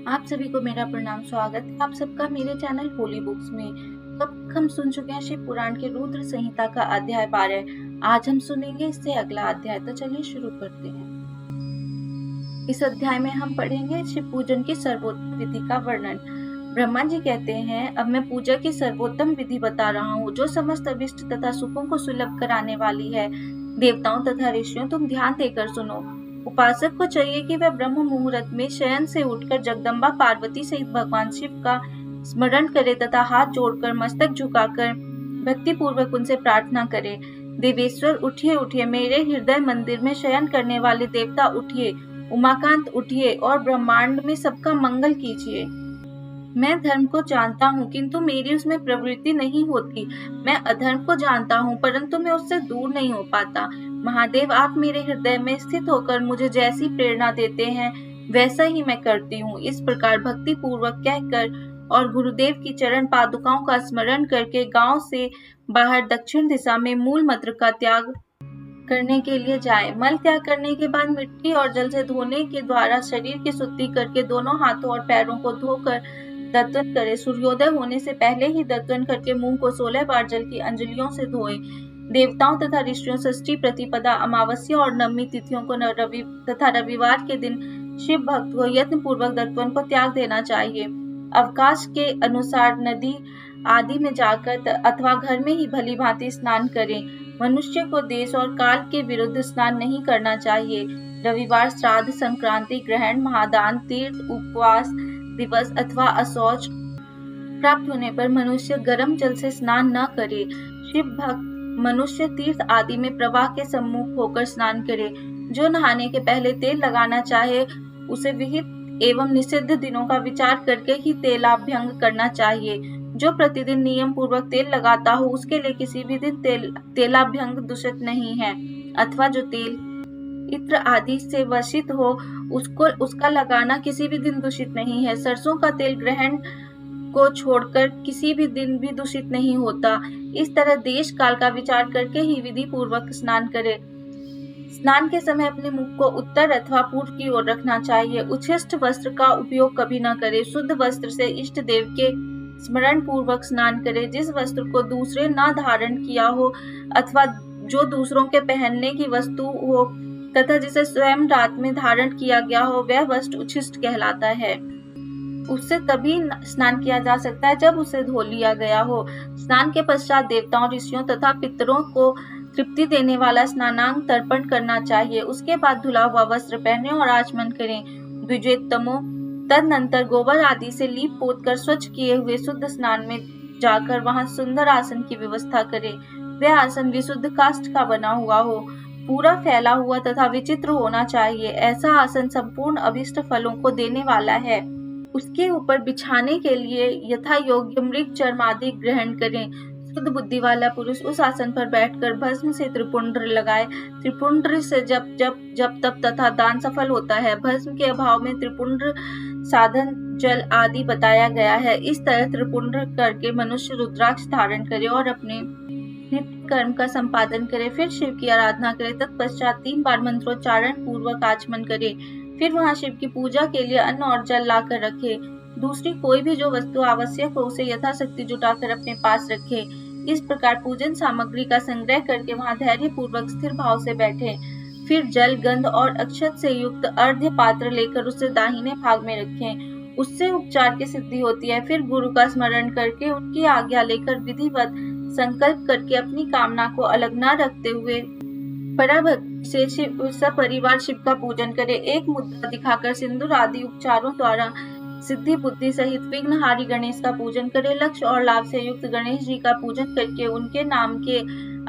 आप सभी को मेरा प्रणाम, स्वागत है आप सबका मेरे चैनल होली बुक्स में। अब हम सुन चुके हैं शिव पुराण के रुद्र संहिता का अध्याय 12। आज हम सुनेंगे इससे अगला अध्याय, तो चलिए शुरू करते हैं। इस अध्याय में हम पढ़ेंगे शिव पूजन की सर्वोत्तम विधि का वर्णन। ब्रह्मा जी कहते हैं, अब मैं पूजा की सर्वोत्तम विधि बता रहा हूँ जो समस्त अभिष्ट तथा सुखों को सुलभ कराने वाली है। देवताओं तथा ऋषियों, तुम ध्यान देकर सुनो। उपासक को चाहिए कि वह ब्रह्म मुहूर्त में शयन से उठकर जगदम्बा पार्वती सहित भगवान शिव का स्मरण करे तथा हाथ जोड़कर मस्तक झुकाकर भक्ति पूर्वक उनसे प्रार्थना करे। देवेश्वर उठिए उठिए, मेरे हृदय मंदिर में शयन करने वाले देवता उठिए, उमाकांत उठिए और ब्रह्मांड में सबका मंगल कीजिए। मैं धर्म को जानता हूँ किंतु मेरी उसमें प्रवृत्ति नहीं होती। मैं अधर्म को जानता हूँ परंतु मैं उससे दूर नहीं हो पाता। महादेव, आप मेरे हृदय में स्थित होकर मुझे जैसी प्रेरणा देते हैं वैसा ही मैं करती हूँ। इस प्रकार भक्ति पूर्वक कहकर और गुरुदेव की चरण पादुकाओं का स्मरण करके गांव से बाहर दक्षिण दिशा में मूल मंत्र का त्याग करने के लिए जाए। मल त्याग करने के बाद मिट्टी और जल से धोने के द्वारा शरीर की शुद्धि करके दोनों हाथों और पैरों को धोकर दत्तवन करे। सूर्योदय होने से पहले ही दत्तवन करके मुंह को 16 बार जल की अंजलियों से धोए। देवताओं तथा ऋषियों षष्ठी, प्रतिपदा, अमावस्या और नवमी तिथियों को तथा रविवार के दिन शिव भक्त को यत्न पूर्वक दत्तवन को त्याग देना चाहिए। अवकाश के अनुसार नदी आदि में जाकर अथवा घर में ही भली भांति स्नान करें। मनुष्य को देश और काल के विरुद्ध स्नान नहीं करना चाहिए। रविवार, श्राद्ध, संक्रांति, ग्रहण, महादान, तीर्थ, उपवास दिवस अथवा अशौच प्राप्त होने पर मनुष्य गर्म जल से स्नान न करे। शिव भक्त मनुष्य तीर्थ आदि में प्रवाह के सम्मुख होकर स्नान करे। जो नहाने के पहले तेल लगाना चाहे उसे विहित एवं निषिद्ध दिनों का विचार करके ही तेलाभ्यंग करना चाहिए। जो प्रतिदिन नियम पूर्वक तेल लगाता हो उसके लिए किसी भी दिन तेलाभ्यंग दूषित नहीं है, अथवा जो तेल इत्र आदि से वशित हो उसका लगाना किसी भी दिन दूषित नहीं है। सरसों का तेल ग्रहण को छोड़कर किसी भी दिन भी दूषित नहीं होता। इस तरह देश काल का विचार करके ही विधि पूर्वक स्नान करे। स्नान के समय अपने मुख को उत्तर अथवा पूर्व की ओर रखना चाहिए। उच्छिष्ट वस्त्र का उपयोग कभी न करे। शुद्ध वस्त्र से इष्ट देव के स्मरण पूर्वक स्नान करे। जिस वस्त्र को दूसरे न धारण किया हो अथवा जो दूसरों के पहनने की वस्तु हो तथा जिसे स्वयं रात में धारण किया गया हो वह वस्त्र उच्छिष्ट कहलाता है। उससे तभी स्नान किया जा सकता है जब उसे धो लिया गया हो। स्नान के पश्चात देवताओं, ऋषियों तथा पितरों को तृप्ति देने वाला स्नानांग तर्पण करना चाहिए। उसके बाद धुला हुआ वस्त्र पहने और आचमन करें। द्विजेतमो, तदनंतर गोबर आदि से लीप पोत कर स्वच्छ किए हुए शुद्ध स्नान में जाकर वहां सुंदर आसन की व्यवस्था करें। वह आसन विशुद्ध काष्ठ का बना हुआ हो, पूरा फैला हुआ तथा विचित्र होना चाहिए। ऐसा आसन संपूर्ण अभिष्ट फलों को देने वाला है। उसके ऊपर बिछाने के लिए यथा योग्य मृग चर्म आदि ग्रहण करें। शुद्ध बुद्धि वाला पुरुष उस आसन पर बैठकर भस्म से त्रिपुंड्र लगाए। त्रिपुंड्र से जब तप तथा दान सफल होता है। भस्म के अभाव में त्रिपुंड्र साधन जल आदि बताया गया है। इस तरह त्रिपुंड्र करके मनुष्य रुद्राक्ष धारण करे और अपने नित्य कर्म का संपादन करे। फिर शिव की आराधना करे। तत्पश्चात 3 बार मंत्रोच्चारण पूर्वक आचमन करे। फिर वहां शिव की पूजा के लिए अन्न और जल लाकर रखे। दूसरी कोई भी जो वस्तु आवश्यक हो उसे यथाशक्ति जुटाकर अपने पास रखे। इस प्रकार पूजन सामग्री का संग्रह करके वहां धैर्य पूर्वक स्थिर भाव से बैठे। फिर जल, गंध और अक्षत से युक्त अर्घ्य पात्र लेकर उसे दाहिने भाग में रखें। उससे उपचार की सिद्धि होती है। फिर गुरु का स्मरण करके उनकी आज्ञा लेकर विधिवत संकल्प करके अपनी कामना को अलग न रखते हुए पराभक्ति से सपरिवार शिव का पूजन करे। एक मुद्रा दिखाकर सिंदूर आदि उपचारों द्वारा सिद्धि बुद्धि सहित विघ्नहारी गणेश का पूजन करे। लक्ष्य और लाभ से युक्त गणेश जी का पूजन करके उनके नाम के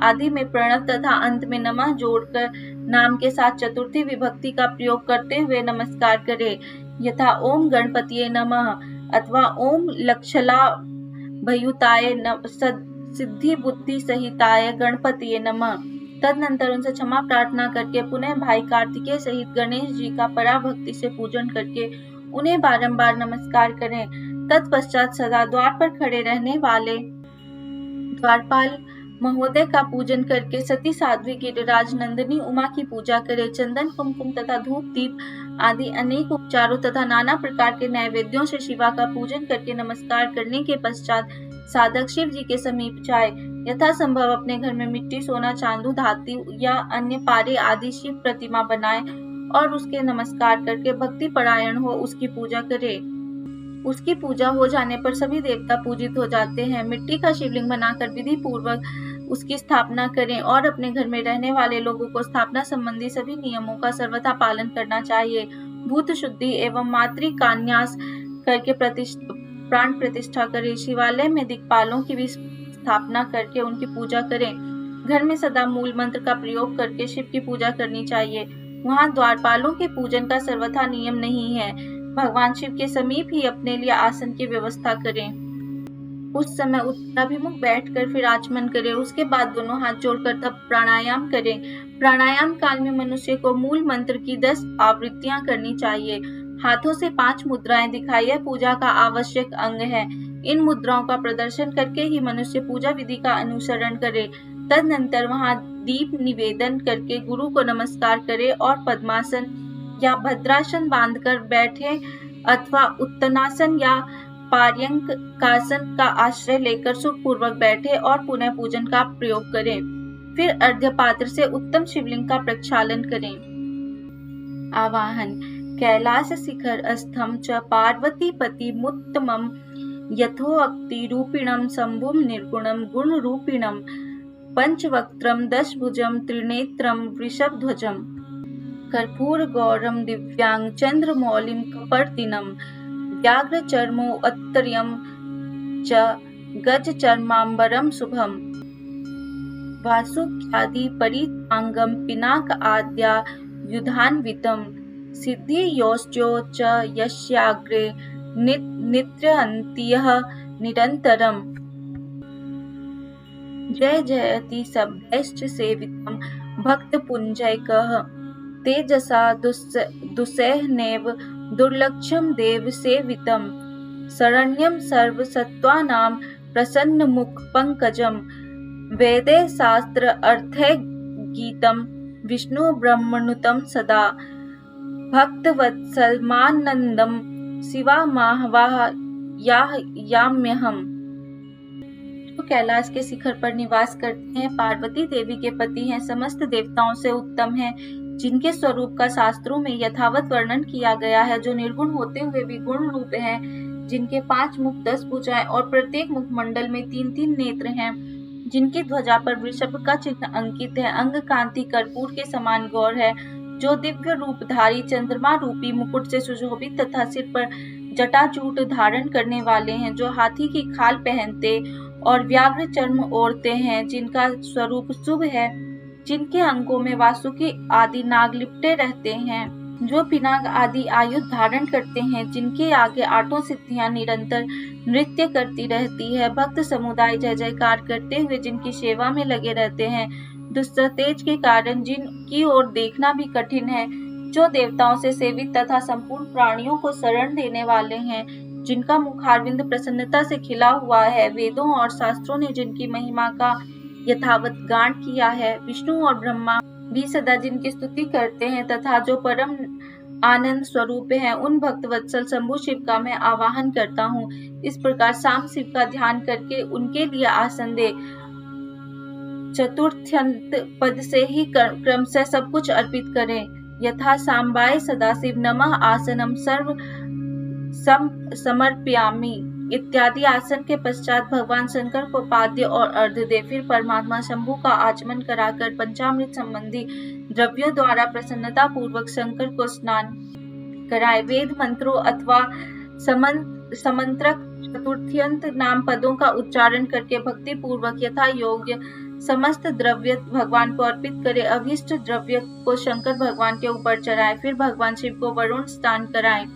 आदि में प्रणव तथा अंत में नमः जोड़कर नाम के साथ चतुर्थी विभक्ति का प्रयोग करते हुए नमस्कार करे, यथा ओम गणपतिये नमः अथवा ओम लक्षलाभयुताय सिद्धि बुद्धि सहिताय गणपतिये नमः। तदनंतर उनसे क्षमा प्रार्थना करके पुनः भाई कार्तिकेय सहित गणेश जी का पराभक्ति से पूजन करके उन्हें बारंबार नमस्कार करें। तत्पश्चात सदा द्वार पर खड़े रहने वाले द्वारपाल महोदय का पूजन करके सती साध्वी गिरिराज नंदिनी उमा की पूजा करे। चंदन, कुमकुम तथा धूप दीप आदि अनेक उपचारों तथा नाना प्रकार के नैवेद्यों से शिवा का पूजन करके नमस्कार करने के पश्चात साधक शिव जी के समीप जाए। यथासंभव अपने घर में मिट्टी, सोना, चांदी, धातु या अन्य पारे आदि शिव प्रतिमा बनाए और उसके नमस्कार करके भक्ति परायण हो उसकी पूजा करे। उसकी पूजा हो जाने पर सभी देवता पूजित हो जाते हैं। मिट्टी का शिवलिंग बनाकर विधि पूर्वक उसकी स्थापना करें और अपने घर में रहने वाले लोगों को स्थापना संबंधी सभी नियमों का सर्वथा पालन करना चाहिए। भूत शुद्धि एवं मातृकान्यास करके प्राण प्रतिष्ठा करें। शिवालय में दिक्पालों की भी स्थापना करके उनकी पूजा करें। घर में सदा मूल मंत्र का प्रयोग करके शिव की पूजा करनी चाहिए। वहाँ द्वारपालों के पूजन का सर्वथा नियम नहीं है। भगवान शिव के समीप ही अपने लिए आसन की व्यवस्था करें। उस समय उत्तराभिमुख बैठकर फिर आचमन करें। उसके बाद दोनों हाथ जोड़कर तब प्राणायाम करें। प्राणायाम काल में मनुष्य को मूल मंत्र की 10 आवृत्तियां करनी चाहिए। हाथों से 5 मुद्राएं दिखाई यह पूजा का आवश्यक अंग है। इन मुद्राओं का प्रदर्शन करके ही मनुष्य पूजा विधि का अनुसरण करे। तदनंतर वहां दीप निवेदन करके गुरु को नमस्कार करे और पद्मासन या भद्रासन बांधकर बैठे अथवा उत्तनासन या पार्यंकासन का आश्रय लेकर सुखपूर्वक बैठे और पुनः पूजन का प्रयोग करें। फिर अर्घ्य पात्र से उत्तम शिवलिंग का प्रक्षालन करें। आवाहन। कैलास शिखर स्थम च पार्वती पति मुत्तमम यथोक्ति रूपिणम शंभुम निर्गुणम गुण रूपिणम पंचवक्त्रम दशभुजम त्रिनेत्रम वृषभध्वजम कर्पूर गौरम दिव्यांग चंद्रमौलिम कपर्दिनम व्याघ्रचर्मो उत्तरीयम च गजचर्मांबरम शुभम वासुक्यादि परितांगम पिनाक आद्या युधान्वितम सिद्धियोश्चो च यस्याग्रे नित्यन्त्यः निरन्तरम् जय जयति सभ्यश्च सेवितं भक्तपुञ्जैकः तेजसा दुस्सहनेव दुर्लक्षं देव सेवितं शरण्यं सर्वसत्त्वानां प्रसन्नमुख पंकजं वेदे शास्त्र अर्थे गीतं विष्णु ब्रह्मणुतं सदा भक्तवत्सल मानंदम शिवा माहवाह याम्यहम। जो कैलाश के शिखर पर निवास करते हैं, पार्वती देवी के पति हैं, समस्त देवताओं से उत्तम हैं, जिनके स्वरूप का शास्त्रों में यथावत वर्णन किया गया है, जो निर्गुण होते हुए भी गुण रूप हैं, जिनके 5 मुख 10 भुजाएं और प्रत्येक मुखमंडल में 3-3 नेत्र हैं, जिनकी ध्वजा पर वृषभ का चिन्ह अंकित है, अंग कांति कर्पूर के समान गौर है, जो दिव्य रूपधारी चंद्रमा रूपी मुकुट से सुशोभित तथा सिर पर जटाजूट धारण करने वाले हैं, जो हाथी की खाल पहनते और व्याघ्र चर्म ओढ़ते हैं, जिनका स्वरूप शुभ है, जिनके अंगों में वासुकी आदि नाग लिपटे रहते हैं, जो पिनाक आदि आयुध धारण करते हैं, जिनके आगे 8 सिद्धियां निरंतर नृत्य करती रहती है, भक्त समुदाय जय जयकार करते हुए जिनकी सेवा में लगे रहते हैं, दुस्सह तेज के कारण जिनकी ओर देखना भी कठिन है, जो देवताओं से सेवित तथा संपूर्ण प्राणियों को शरण देने वाले हैं, जिनका मुखारविंद प्रसन्नता से खिला हुआ है, वेदों और शास्त्रों ने जिनकी महिमा का यथावत गान किया है, विष्णु और ब्रह्मा भी सदा जिनकी स्तुति करते हैं तथा जो परम आनंद स्वरूप है, उन भक्त वत्सल शंभु शिव का मैं आवाहन करता हूँ। इस प्रकार शाम शिव का ध्यान करके उनके लिए आसन दे। चतुर्थ्यंत पद से ही क्रम से सब कुछ अर्पित करें। यथा सांबाय सदाशिव नमः आसनम सर्व समर्पयामि इत्यादि आसन के पश्चात भगवान शंकर को पाद्य और अर्घ्य दे। फिर परमात्मा शंभु का आचमन कराकर पंचामृत संबंधी द्रव्यों द्वारा प्रसन्नता पूर्वक शंकर को स्नान कराए। वेद मंत्रों अथवा समंत्रक चतुर्थ्यंत नाम पदों का उच्चारण करके भक्ति पूर्वक यथा योग्य समस्त द्रव्य भगवान को अर्पित करे। अभीष्ट द्रव्य को शंकर भगवान के ऊपर चढ़ाए। फिर भगवान शिव को वरुण स्नान कराए।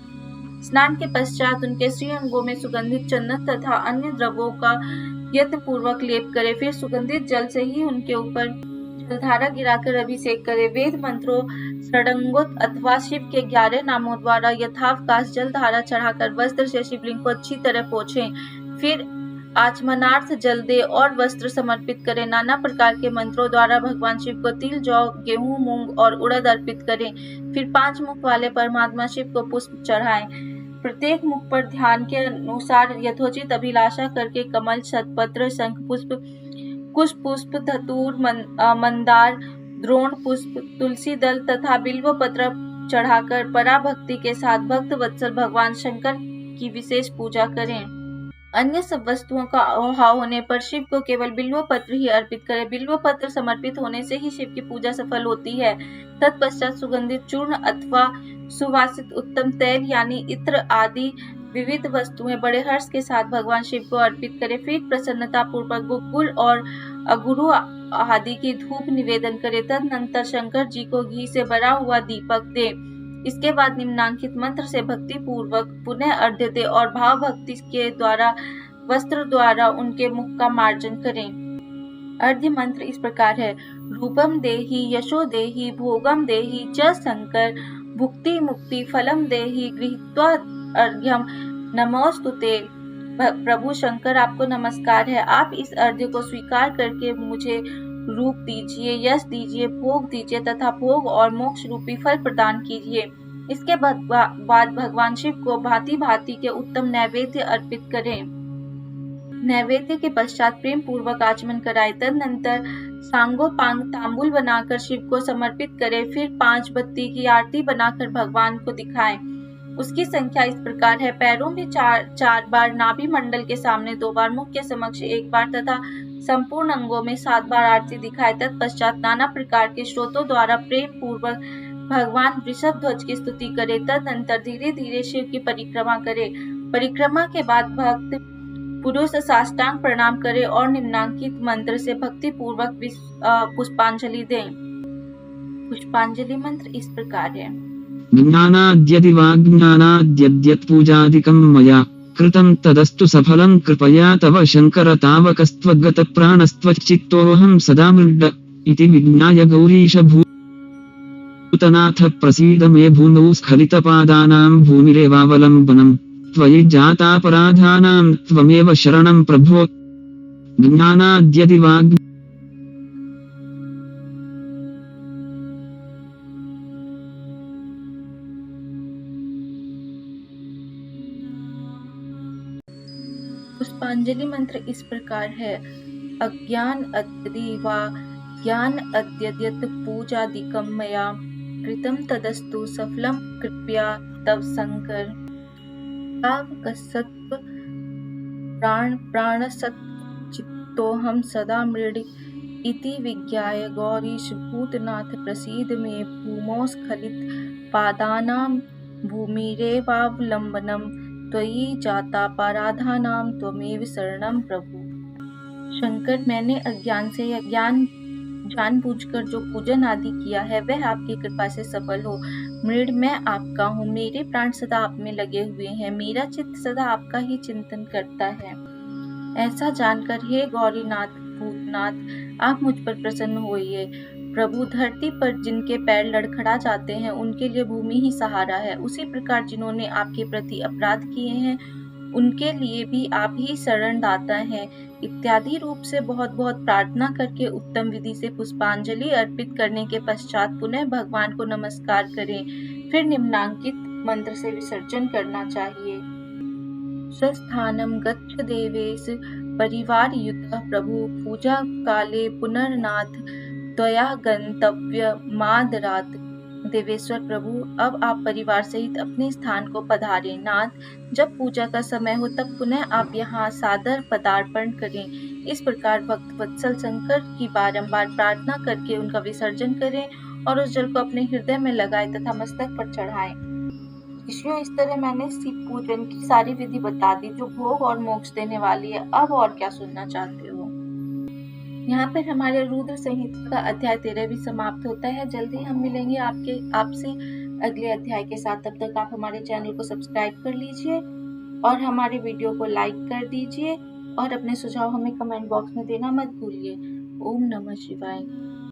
स्नान के पश्चात उनके श्री अंगों में सुगंधित चंदन तथा अन्य द्रव्यों का यत्न पूर्वक लेप करे। फिर सुगंधित जल से ही उनके ऊपर जलधारा गिराकर अभिषेक करे। वेद मंत्रों षडंगोत अथवा शिव के 11 नामों द्वारा यथावकाश जलधारा चढ़ाकर वस्त्र से शिवलिंग को अच्छी तरह पोंछे। फिर आचमनार्थ जल दे और वस्त्र समर्पित करें। नाना प्रकार के मंत्रों द्वारा भगवान शिव को तिल, जौ, गेहूं, मूंग और उड़द अर्पित करें। फिर 5 मुख वाले परमात्मा शिव को पुष्प चढ़ाएं। प्रत्येक मुख पर ध्यान के अनुसार यथोचित अभिलाषा करके कमल, शतपत्र, शंख पुष्प, कुश पुष्प, धतूर, मंदार, द्रोण पुष्प, तुलसी दल तथा बिल्व पत्र चढ़ाकर पराभक्ति के साथ भक्त वत्सल भगवान शंकर की विशेष पूजा करें। अन्य सब वस्तुओं का अभाव होने पर शिव को केवल बिल्व पत्र ही अर्पित करें। बिल्व पत्र समर्पित होने से ही शिव की पूजा सफल होती है। तत्पश्चात सुगंधित चूर्ण अथवा सुवासित उत्तम तेल यानी इत्र आदि विविध वस्तुएं बड़े हर्ष के साथ भगवान शिव को अर्पित करें। फिर प्रसन्नता पूर्वक गुग्गुल और अगुरु आदि की धूप निवेदन करें। तदनंतर शंकर जी को घी से भरा हुआ दीपक दे। इसके बाद निम्नांकित मंत्र से भक्ति पूर्वक पुनः अर्घ्य दे और भाव भक्ति के द्वारा वस्त्र द्वारा उनके मुख का मार्जन करें। अर्घ्य मंत्र इस प्रकार है: रूपम देहि यशो देहि भोगम देहि च शंकर, भुक्ति मुक्ति फलम देहि गृहीत्वा अर्घ्यम नमोस्तुते। प्रभु शंकर, आपको नमस्कार है। आप इस अर्घ्य को स्वीकार करके मुझे रूप दीजिए, यश दीजिए, भोग दीजिए तथा भोग और मोक्ष रूपी फल प्रदान कीजिए। इसके बाद भगवान शिव को भांति भांति के उत्तम नैवेद्य अर्पित करें। नैवेद्य के पश्चात प्रेम पूर्वक आचमन कराएं। तदनंतर सांगोपांग तांबूल बनाकर शिव को समर्पित करें। फिर 5 बत्ती की आरती बनाकर भगवान को दिखाएं। उसकी संख्या इस प्रकार है: पैरों में 4 बार, नाभि मंडल के सामने 2 बार, मुख के समक्ष 1 बार तथा संपूर्ण अंगों में 7 बार आरती दिखाए। तत्पश्चात नाना प्रकार के स्रोतों द्वारा प्रेम पूर्वक भगवान वृषभ ध्वज की स्तुति करे। तदनंतर धीरे धीरे शिव की परिक्रमा करे। परिक्रमा के बाद भक्त पुरुष साष्टांग प्रणाम करे और निम्नांकित मंत्र से भक्ति पूर्वक पुष्पांजलि दें। पुष्पांजलि मंत्र इस प्रकार है: ज्ञानाद्यदि वाग्ज्ञानाद्यद्यत्पूजादिकं मया कृतं तदस्तु सफलं कृपया तव शंकर तावकस्त्वगतप्राणस्त्वच्चित्तोऽहं सदा मृड इति विज्ञाय गौरीश भूतनाथ प्रसीद मे भूमौ स्खलितपादानां भूमिरेवावलम्बनम् त्वयि जातापराधानां त्वमेव शरणं प्रभो। ज्ञानाद्यदि वाग् पुष्पांजलि मंत्र इस प्रकार है: अज्ञान अद्यदि वा ज्ञान अद्यद्यत् पूजादिकं मया कृतं तदस्तु सफलं कृपया तव शंकर तावकसत्व प्राणसच्चित्तोऽहं सदा मृड इति विज्ञाय गौरीश भूतनाथ प्रसीद मे भूमौ स्खलित पादानां भूमिरेवावलम्बनम् त्वयि जातापराधानां त्वमेव शरणं प्रभु। शंकर, मैंने अज्ञान से या जानबूझकर जो पूजन आदि किया है वह आपकी कृपा से सफल हो। मृड, मैं आपका हूँ। मेरे प्राण सदा आप में लगे हुए हैं। मेरा चित्त सदा आपका ही चिंतन करता है। ऐसा जानकर हे गौरीनाथ भूतनाथ, आप मुझ पर प्रसन्न होइए। प्रभु, धरती पर जिनके पैर लड़खड़ा जाते हैं उनके लिए भूमि ही सहारा है। उसी प्रकार जिन्होंने आपके प्रति अपराध किए हैं उनके लिए भी आप ही शरण दाता हैं। इत्यादि रूप से बहुत बहुत प्रार्थना करके उत्तम विधि से पुष्पांजलि अर्पित करने के पश्चात पुनः भगवान को नमस्कार करें। फिर निम्नांकित मंत्र से विसर्जन करना चाहिए: स्वस्थानं गच्छ देवेश परिवारयुतः प्रभु, पूजा काले पुनर्नाथ त्वया गंतव्यमादरात्। देवेश्वर प्रभु, अब आप परिवार सहित अपने स्थान को पधारें। नाथ, जब पूजा का समय हो तब पुनः आप यहाँ सादर पदार्पण करें। इस प्रकार भक्त वत्सल शंकर की बारंबार प्रार्थना करके उनका विसर्जन करें और उस जल को अपने हृदय में लगाएं तथा मस्तक पर चढ़ाएं। ऋषियों, इस तरह मैंने शिव पूजन की सारी विधि बता दी जो भोग और मोक्ष देने वाली है। अब और क्या सुनना चाहते हो? यहाँ पर हमारे रुद्र संहिता का अध्याय 13 भी समाप्त होता है। जल्दी हम मिलेंगे आपसे अगले अध्याय के साथ। तब तक आप हमारे चैनल को सब्सक्राइब कर लीजिए और हमारे वीडियो को लाइक कर दीजिए और अपने सुझाव हमें कमेंट बॉक्स में देना मत भूलिए। ओम नमः शिवाय।